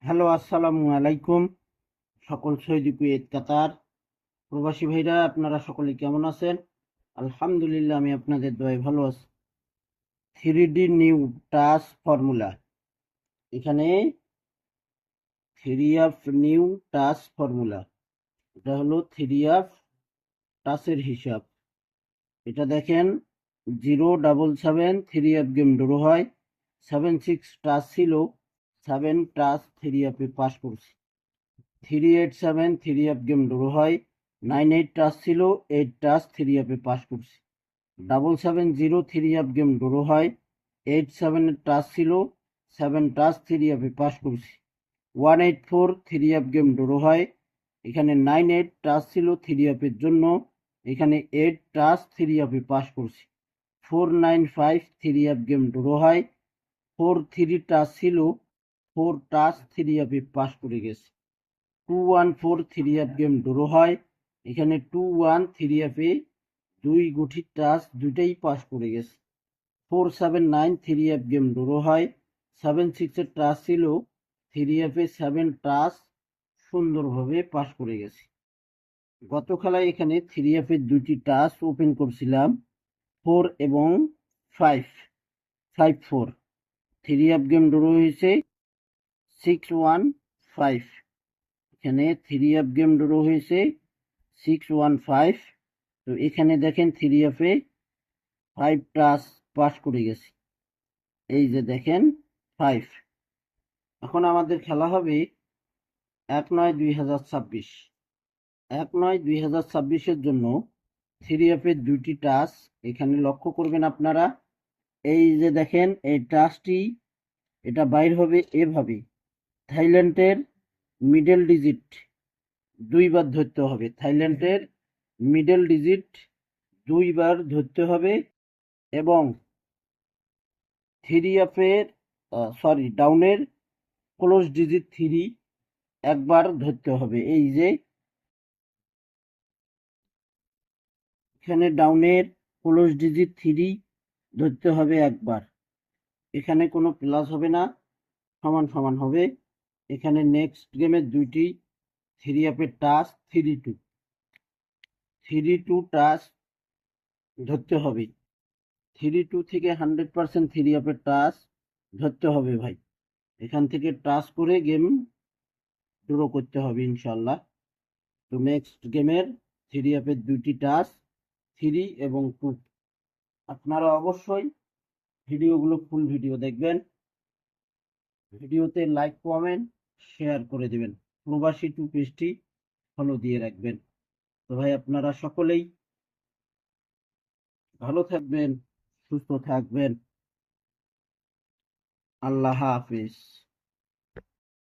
Hello, আসসালামু আলাইকুম। সকল সৌদি কুয়েত কাতার প্রবাসী ভাইরা, আপনারা সকলে কেমন আছেন? আলহামদুলিল্লাহ, আমি আপনাদের দয়ায় ভালো আছি। 3D new touch formula. এখানে 3 নিউ টাচ ফর্মুলা, এটা হলো 3 টাচের হিসাব। এটা দেখেন, 077 গেম ড্র হয়, 76 টাচ ছিল, 7 টাচ 3 পাস করছি। 387 গেম ড্র হয়, 98 টাচ ছিল, 8 টাচ 3 পাস করছি। 770 গেম ড্র হয়, 87 টাচ ছিল, 7 টাচ 3 পাস করছি। 184 গেম ড্র হয়, এখানে 98 টাচ ছিল 3 জন্য, এখানে 8 টাচ 3 পাস করছি। 495 গেম ড্র হয়, 43 টাচ ছিল, 4 টাচ 3 পাস করে গেছে। 214 গেম ড্র হয়, এখানে 213 দুই গুঠির টাচ দুইটাই পাস করে গেছে। 479 গেম ড্র হয়, 76 টাচ ছিল, 7 টাচ সুন্দরভাবে পাস করে গেছে। গত খেলায় এখানে দুইটি টাচ ওপেন করছিলাম, 4 এবং 5, 5-4। গেম ড্র হয়েছে 615। এখানে 3 গেম ড্র হয়েছে 615। তো এখানে দেখেন 5 টাচ পাস করে গেছি, এই যে দেখেন 5। এখন আমাদের খেলা হবে 1/9/2026। 1/9/2026-এর জন্য দুইটি টাচ এখানে লক্ষ্য করবেন আপনারা। এই যে দেখেন, এই টাচটি এটা বাইর হবে এভাবে। থাইল্যান্ডের মিডল ডিজিট দুইবার ধরতে হবে, থাইল্যান্ডের মিডল ডিজিট দুইবার ধরতে হবে, এবং ডাউনের ক্লোজ ডিজিট 3 একবার ধরতে হবে। এই যে এখানে ডাউনের ক্লোজ ডিজিট 3 ধরতে হবে একবার। এখানে কোনো প্লাস হবে না, সমান সমান হবে। এখানে নেক্সট গেমের দুইটি 3 টাচ 3-2 টাচ ধরতে হবে। 3-2 থেকে 100% 3 টাচ ধরতে হবে ভাই। এখান থেকে টাচ করে গেম ড্র করতে হবে ইনশাল্লাহ। তো নেক্সট গেমের 3 দুইটি টাচ 3 এবং 2। আপনারা অবশ্যই ভিডিওগুলো ফুল ভিডিও দেখবেন, ভিডিওতে লাইক কমেন্ট শেয়ার করে দেবেন, প্রবাসী টু পেজটি ফলো দিয়ে রাখবেন। তো ভাই, আপনারা সকলেই ভালো থাকবেন, সুস্থ থাকবেন। আল্লাহ হাফিজ।